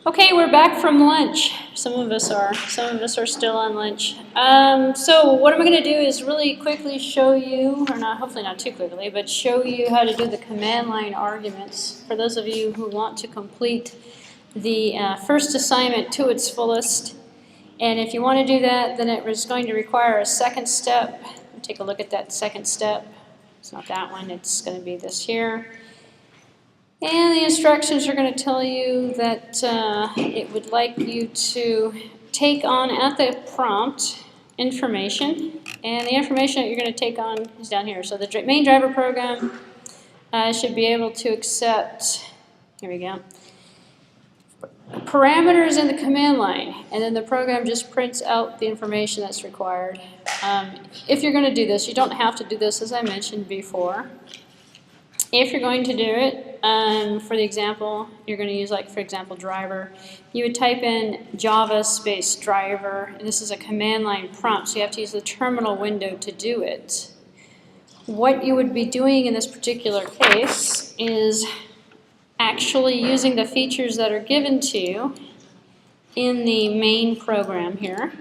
Okay, we're back from lunch. Some of us are. Some of us are still on lunch. So what I'm going to do is really quickly show you, or not, hopefully not too quickly, but show you how to do the command line arguments for those of you who want to complete the first assignment to its fullest. And if you want to do that, then it is going to require a second step. Take a look at that second step. It's not that one, it's going to be this here. And the instructions are going to tell you that it would like you to take on at the prompt information. And the information that you're going to take on is down here. So the main driver program should be able to accept, here we go, parameters in the command line. And then the program just prints out the information that's required. If you're going to do this, you don't have to do this as I mentioned before. If you're going to do it, for the example, you're going to use, like, for example, driver. You would type in Java space driver, and this is a command line prompt, so you have to use the terminal window to do it. What you would be doing in this particular case is actually using the features that are given to you in the main program here.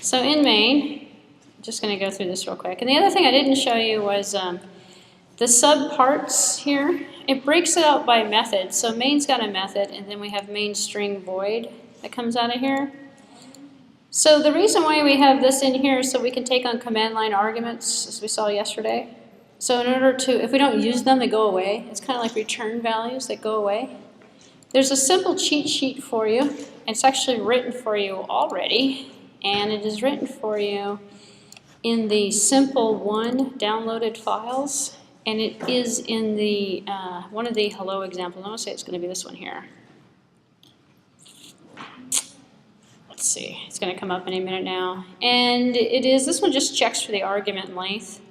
So in main, I'm just going to go through this real quick. And the other thing I didn't show you was the subparts here, it breaks it out by method. So main's got a method, and then we have main string void that comes out of here. So the reason why we have this in here is so we can take on command line arguments, as we saw yesterday. So in order to, if we don't use them, they go away. It's kind of like return values that go away. There's a simple cheat sheet for you. It's actually written for you already, and it is written for you in the Simple1 downloaded files. And it is in the one of the hello examples. I want to say it's going to be this one here. Let's see. It's going to come up any minute now. And it is, this one just checks for the argument length.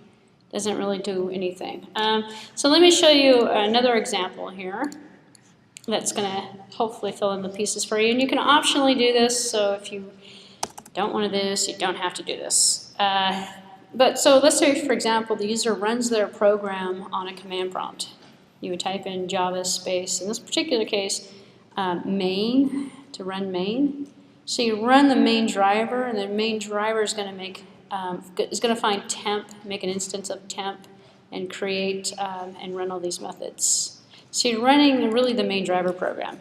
Doesn't really do anything. So let me show you another example here that's going to hopefully fill in the pieces for you. And you can optionally do this, so if you don't want to do this, you don't have to do this. But so let's say, for example, the user runs their program on a command prompt. You would type in Java space, in this particular case, main, to run main. So you run the main driver, and the main driver is going to make, is going to find temp, make an instance of temp, and create and run all these methods. So you're running really the main driver program.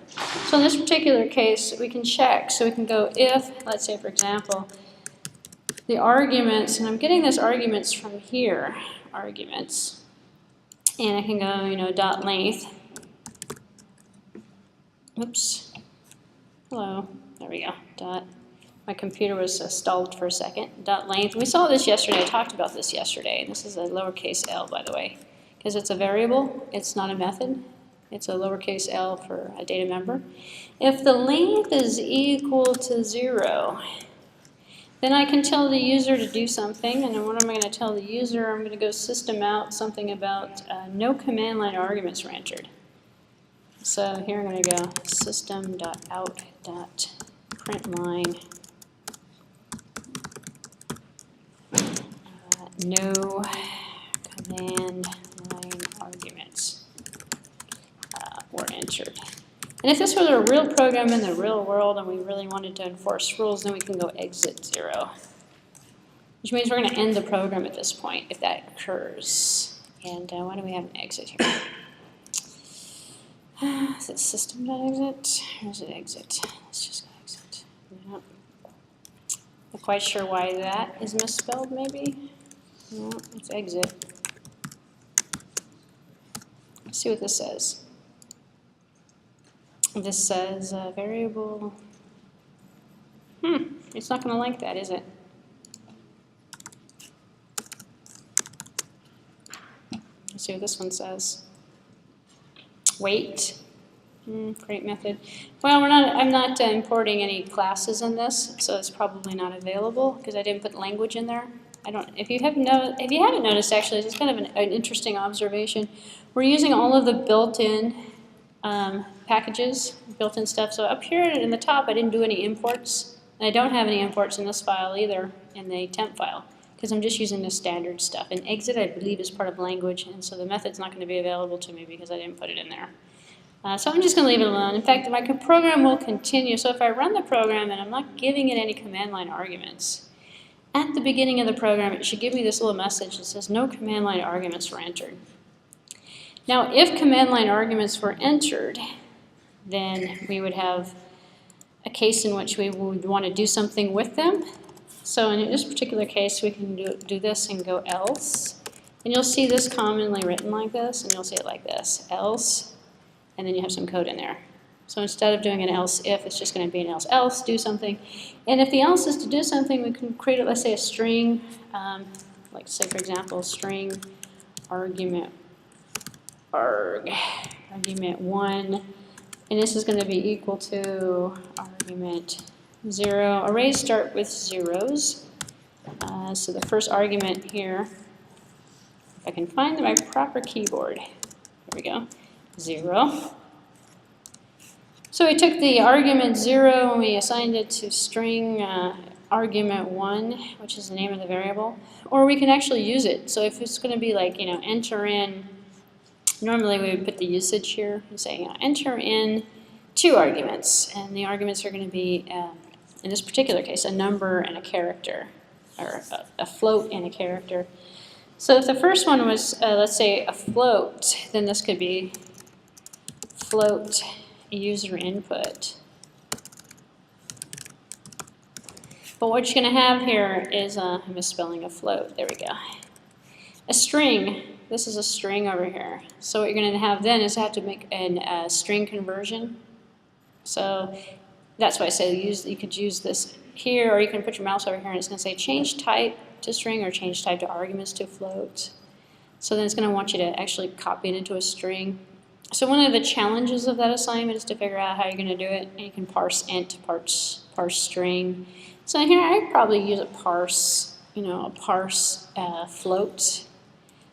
So in this particular case, we can check. So we can go if, let's say, for example, the arguments, and I'm getting this arguments from here, arguments, and I can go, you know, dot length. Oops. Hello. There we go. Dot. My computer was stalled for a second. Dot length. We saw this yesterday. I talked about this yesterday. And this is a lowercase l, by the way, because it's a variable. It's not a method. It's a lowercase l for a data member. If the length is equal to 0, then I can tell the user to do something, and then what am I going to tell the user? I'm going to go system out something about no command line arguments were entered. So here I'm going to go system.out.println no command line arguments were entered. And if this was a real program in the real world and we really wanted to enforce rules, then we can go exit 0. Which means we're going to end the program at this point if that occurs. And why do we have an exit here? Is it system.exit or is it exit? Let's just go exit. No. Not quite sure why that is misspelled maybe. No, it's exit. Let's see what this says. This says variable. It's not going to like that, is it? Let's see what this one says. Wait. Great method. Well, I'm not importing any classes in this, so it's probably not available because I didn't put language in there. If you haven't noticed, actually, it's kind of an interesting observation. We're using all of the built-in packages, built-in stuff. So up here in the top, I didn't do any imports. And I don't have any imports in this file either, in the temp file, because I'm just using the standard stuff. And exit, I believe, is part of language, and so the method's not going to be available to me because I didn't put it in there. So I'm just going to leave it alone. In fact, my program will continue. So if I run the program and I'm not giving it any command line arguments, at the beginning of the program, it should give me this little message that says no command line arguments were entered. Now, if command line arguments were entered, then we would have a case in which we would want to do something with them. So in this particular case, we can do this and go else. And you'll see this commonly written like this, and you'll see it like this, else, and then you have some code in there. So instead of doing an else if, it's just going to be an else, do something. And if the else is to do something, we can create, let's say, a string, like say, for example, string argument argument 1, and this is going to be equal to argument 0. Arrays start with zeros. So the first argument here, if I can find my proper keyboard, here we go, 0. So we took the argument 0 and we assigned it to string argument 1, which is the name of the variable, or we can actually use it. So if it's going to be like, enter in, normally we would put the usage here and say, enter in 2 arguments, and the arguments are going to be, in this particular case, a number and a character, or a float and a character. So if the first one was, let's say, a float, then this could be float user input. But what you're going to have here is a misspelling of float. There we go. A string. This is a string over here. So what you're going to have then is have to make a string conversion. So that's why I say you could use this here, or you can put your mouse over here and it's going to say change type to string or change type to arguments to float. So then it's going to want you to actually copy it into a string. So one of the challenges of that assignment is to figure out how you're going to do it. And you can parse int, parse string. So here I'd probably use a parse, a parse float.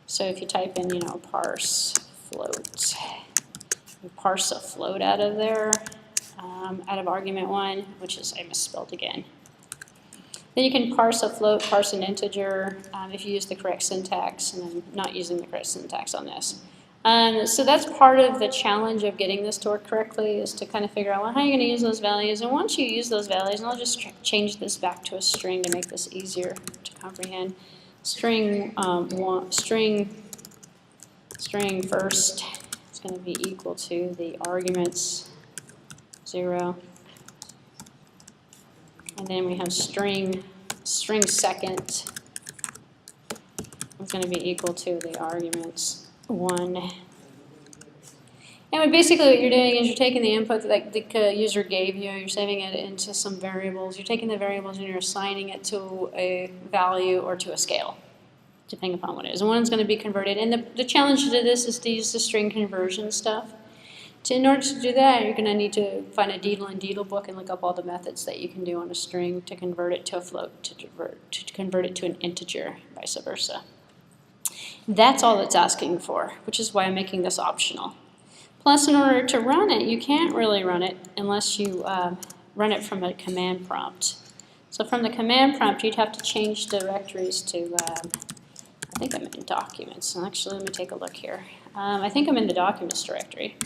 So if you type in, parse float, you parse a float out of there, out of argument 1, which is, I misspelled again. Then you can parse a float, parse an integer, if you use the correct syntax, and I'm not using the correct syntax on this. So that's part of the challenge of getting this to work correctly, is to kind of figure out, well, how are you going to use those values? And once you use those values, and I'll just change this back to a string to make this easier to comprehend. String string first is going to be equal to the arguments 0, and then we have string second is going to be equal to the arguments 1. And basically what you're doing is you're taking the input that the user gave you, you're saving it into some variables, you're taking the variables and you're assigning it to a value or to a scale, depending upon what it is. And one's going to be converted. And the challenge to this is to use the string conversion stuff. In order to do that, you're going to need to find a Deedle and Deedle book and look up all the methods that you can do on a string to convert it to a float, to convert it to an integer, vice versa. That's all it's asking for, which is why I'm making this optional. Plus, in order to run it, you can't really run it unless you run it from a command prompt. So from the command prompt, you'd have to change directories to, I think I'm in documents. Actually, let me take a look here. I think I'm in the documents directory.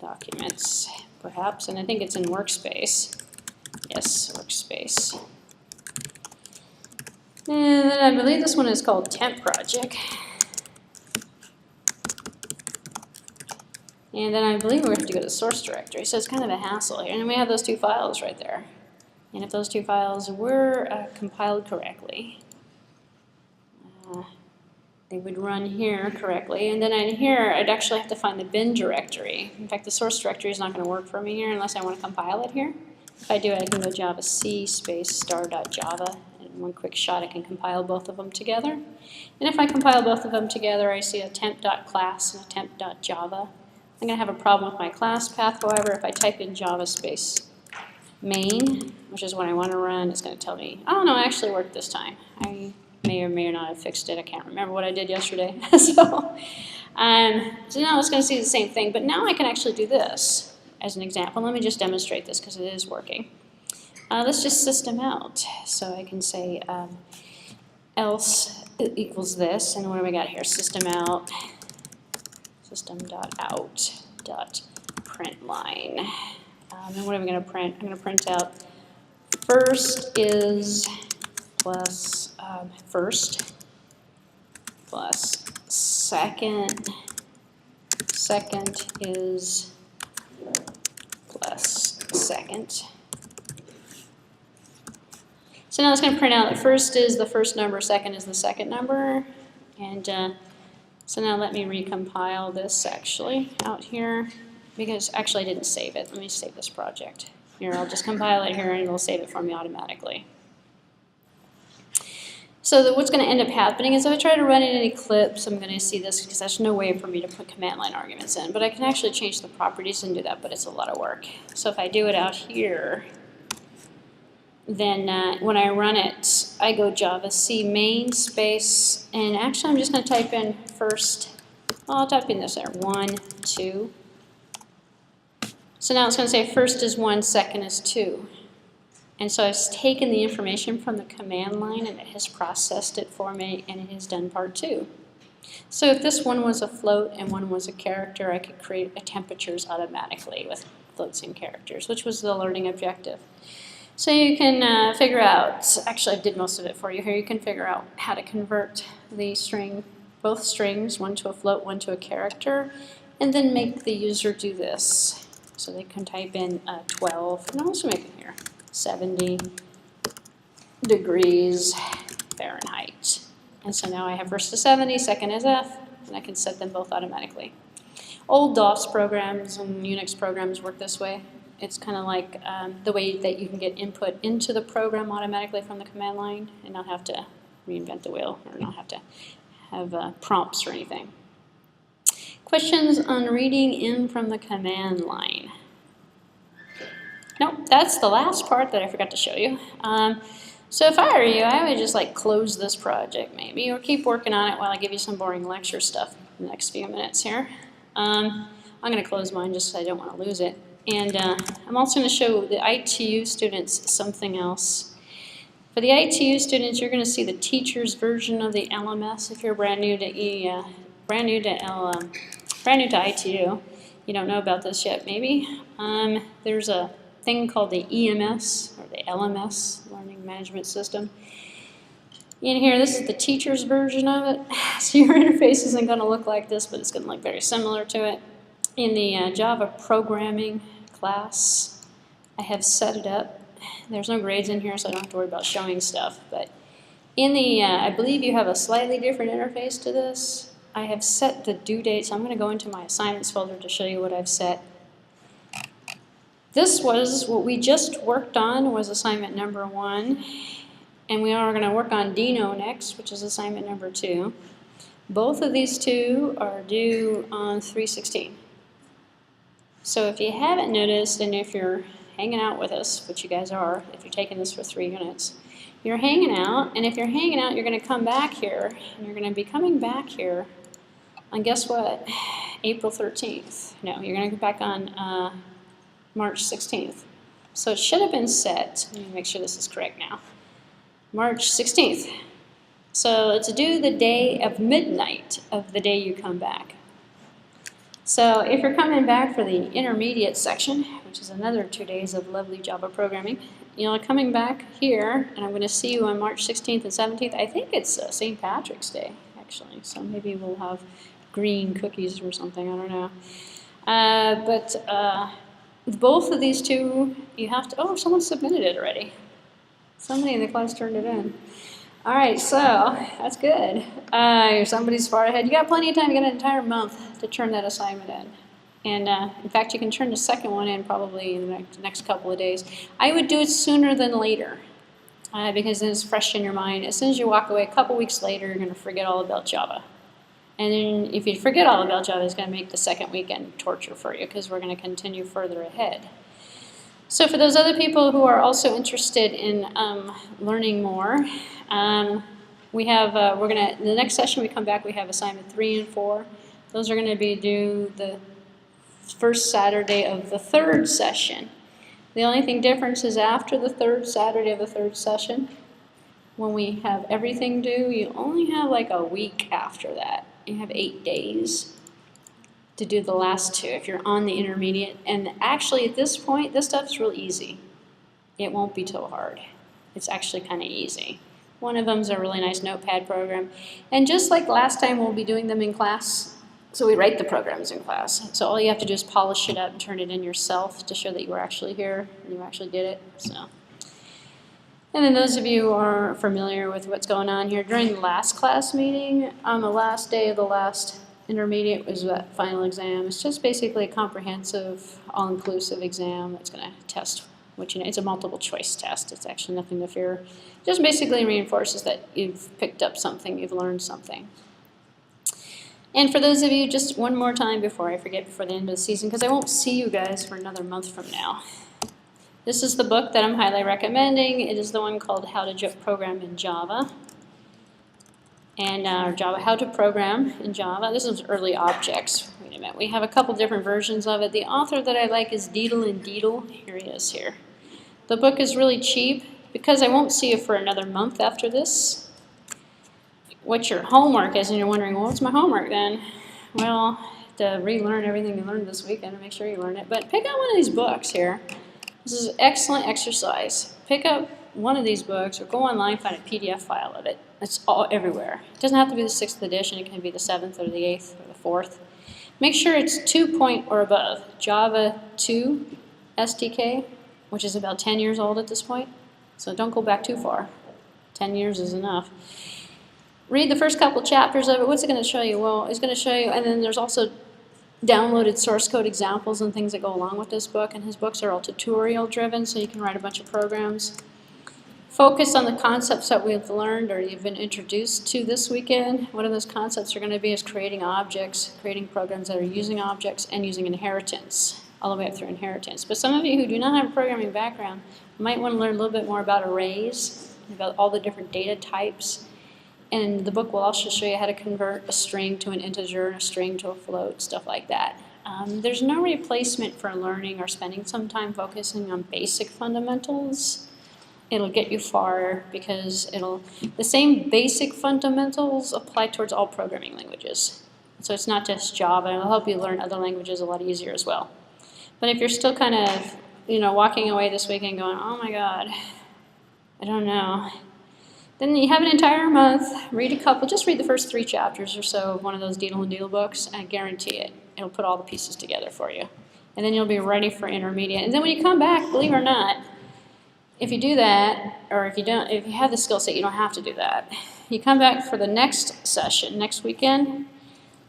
Documents, perhaps, and I think it's in workspace. Yes, workspace. And then I believe this one is called temp project. And then I believe we have to go to the source directory, so it's kind of a hassle here. And then we have those 2 files right there. And if those 2 files were compiled correctly, they would run here correctly. And then in here, I'd actually have to find the bin directory. In fact, the source directory is not going to work for me here unless I want to compile it here. If I do, I can go java c space star.java. And in one quick shot, I can compile both of them together. And if I compile both of them together, I see a temp.class and a temp.java. I'm going to have a problem with my class path, however, if I type in java space main, which is what I want to run, it's going to tell me, oh no, it actually worked this time. I may or may not have fixed it. I can't remember what I did yesterday. So now it's going to see the same thing, but now I can actually do this as an example. Let me just demonstrate this because it is working. Let's just system out. So I can say else equals this, and what do we got here? System out, system.out dot print line. And what am I going to print? I'm going to print out first is plus first plus second. Second is plus second. So now it's going to print out that first is the first number, second is the second number. And so now let me recompile this actually out here, because actually I didn't save it. Let me save this project. Here, I'll just compile it here and it'll save it for me automatically. So what's going to end up happening is if I try to run it in Eclipse, I'm going to see this because there's no way for me to put command line arguments in. But I can actually change the properties and do that, but it's a lot of work. So if I do it out here, then when I run it, I go Java C main space, and actually I'm just going to type in first, well, I'll type in this there, 1, 2. So now it's going to say first is 1, second is 2. And so I've taken the information from the command line and it has processed it for me and it has done part 2. So if this one was a float and one was a character, I could create temperatures automatically with floats and characters, which was the learning objective. So you can figure out, actually I did most of it for you here, you can figure out how to convert the string, both strings, one to a float, one to a character, and then make the user do this. So they can type in 12, and I'll also make it here, 70 degrees Fahrenheit. And so now I have first is 70, second is F, and I can set them both automatically. Old DOS programs and Unix programs work this way. It's kind of like the way that you can get input into the program automatically from the command line and not have to reinvent the wheel or not have to have prompts or anything. Questions on reading in from the command line? Nope, that's the last part that I forgot to show you. So if I were you, I would just like close this project maybe, or keep working on it while I give you some boring lecture stuff in the next few minutes here. I'm going to close mine just so I don't want to lose it. And I'm also going to show the ITU students something else. For the ITU students, you're going to see the teacher's version of the LMS. If you're brand new to ITU, you don't know about this yet maybe. There's a thing called the EMS, or the LMS, Learning Management System. In here, this is the teacher's version of it. So your interface isn't going to look like this, but it's going to look very similar to it. In the Java programming class, I have set it up. There's no grades in here, so I don't have to worry about showing stuff. But in the, I believe you have a slightly different interface to this. I have set the due date, so I'm going to go into my assignments folder to show you what I've set. This was what we just worked on, was assignment number 1. And we are going to work on Dino next, which is assignment number 2. Both of these two are due on 3/16. So if you haven't noticed, and if you're hanging out with us, which you guys are, if you're taking this for 3 units, you're hanging out, and if you're hanging out, you're going to come back here, and you're going to be coming back here on, guess what, April 13th. No, you're going to go back on March 16th. So it should have been set, let me make sure this is correct now, March 16th. So it's due the day of midnight of the day you come back. So if you're coming back for the intermediate section, which is another 2 days of lovely Java programming, you're coming back here, and I'm going to see you on March 16th and 17th. I think it's St. Patrick's Day, actually, so maybe we'll have green cookies or something, I don't know. But both of these two, you have to, oh, someone submitted it already. Somebody in the class turned it in. All right, so that's good. Somebody's far ahead. You got plenty of time. You got an entire month to turn that assignment in. And in fact, you can turn the second one in probably in the next couple of days. I would do it sooner than later because then it's fresh in your mind. As soon as you walk away, a couple weeks later, you're going to forget all about Java. And then if you forget all about Java, it's going to make the second weekend torture for you because we're going to continue further ahead. So for those other people who are also interested in learning more, we have, the next session we come back, we have assignment 3 and 4. Those are going to be due the first Saturday of the 3rd session. The only thing difference is after the 3rd Saturday of the 3rd session, when we have everything due, you only have like a week after that. You have 8 days. to do the last two if you're on the intermediate. And actually at this point, this stuff's real easy. It won't be too hard. It's actually kind of easy. One of them's a really nice notepad program. And just like last time, we'll be doing them in class. So we write the programs in class. So all you have to do is polish it up and turn it in yourself to show that you were actually here and you actually did it. So. And then those of you who are familiar with what's going on here, during the last class meeting, on the last day of the last intermediate was that final exam. It's just basically a comprehensive, all-inclusive exam that's going to test what you know. It's a multiple choice test. It's actually nothing to fear. Just basically reinforces that you've picked up something, you've learned something. And for those of you, just one more time before I forget, before the end of the season, because I won't see you guys for another month from now. This is the book that I'm highly recommending. It is the one called How to Program in Java. And How to Program in Java. This is early objects. Wait a minute. We have a couple different versions of it. The author that I like is Deedle and Deedle. Here he is here. The book is really cheap because I won't see you for another month after this. What your homework is, and you're wondering, well, what's my homework then? Well, to relearn everything you learned this weekend and make sure you learn it. But pick out one of these books here. This is an excellent exercise. Pick up one of these books or go online, find a PDF file of it. It's all everywhere. It doesn't have to be the 6th edition. It can be the 7th or the 8th or the 4th. Make sure it's 2 or above. Java 2 SDK, which is about 10 years old at this point. So don't go back too far. 10 years is enough. Read the first couple chapters of it. What's it going to show you? Well, it's going to show you, and then there's also downloaded source code examples and things that go along with this book, and his books are all tutorial driven, so you can write a bunch of programs. Focus on the concepts that we've learned or you've been introduced to this weekend. One of those concepts are going to be is creating objects, creating programs that are using objects and using inheritance, all the way up through inheritance. But some of you who do not have a programming background might want to learn a little bit more about arrays, about all the different data types. And the book will also show you how to convert a string to an integer and a string to a float, stuff like that. There's no replacement for learning or spending some time focusing on basic fundamentals. It'll get you far because the same basic fundamentals apply towards all programming languages. So it's not just Java. It'll help you learn other languages a lot easier as well. But if you're still kind of, walking away this weekend going, oh my God, I don't know. Then you have an entire month, read a couple, just read the first 3 chapters or so of one of those Deedle and Deedle books, and I guarantee it. It'll put all the pieces together for you. And then you'll be ready for intermediate. And then when you come back, believe it or not, if you do that, or if you have the skill set, you don't have to do that. You come back for the next session, next weekend,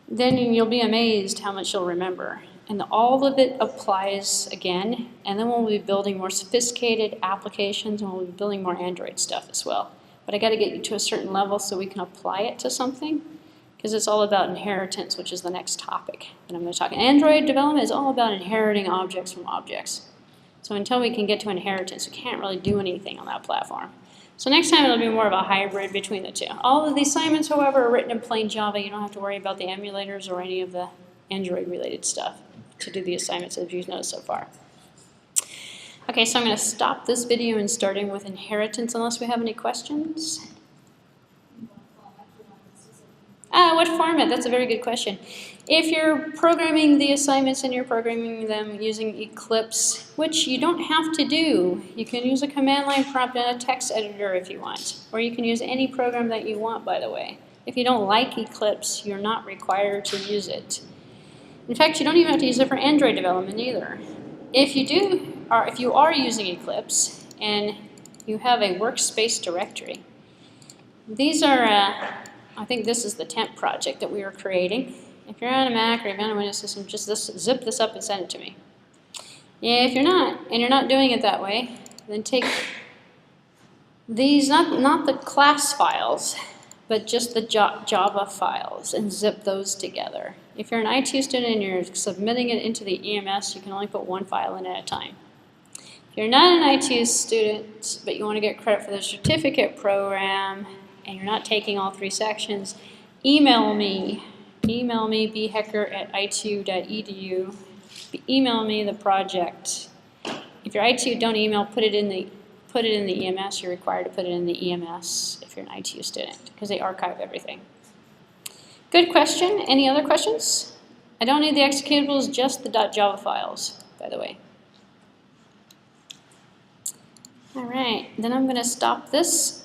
then you'll be amazed how much you'll remember. And all of it applies again, and then we'll be building more sophisticated applications, and we'll be building more Android stuff as well. But I got to get you to a certain level so we can apply it to something, because it's all about inheritance, which is the next topic that I'm going to talk. Android development is all about inheriting objects from objects. So until we can get to inheritance, we can't really do anything on that platform. So next time it'll be more of a hybrid between the two. All of the assignments, however, are written in plain Java. You don't have to worry about the emulators or any of the Android-related stuff to do the assignments as you've noticed so far. Okay, so I'm going to stop this video and starting with inheritance unless we have any questions. What format? That's a very good question. If you're programming the assignments and you're programming them using Eclipse, which you don't have to do, you can use a command line prompt and a text editor if you want, or you can use any program that you want, by the way. If you don't like Eclipse, you're not required to use it. In fact, you don't even have to use it for Android development either. If you do, or if you are using Eclipse and you have a workspace directory, these are, I think this is the temp project that we are creating. If you're on a Mac or you're on a Windows system, just zip this up and send it to me. Yeah, if you're not, and you're not doing it that way, then take these, not the class files, but just the Java files and zip those together. If you're an IT student and you're submitting it into the EMS, you can only put 1 file in at a time. If you're not an IT student, but you want to get credit for the certificate program, and you're not taking all 3 sections, email me. Email me, bhecker@itu.edu. Email me the project. If you're ITU, don't email, put it in the EMS. You're required to put it in the EMS if you're an ITU student, because they archive everything. Good question. Any other questions? I don't need the executables, just the .java files, by the way. All right, then I'm going to stop this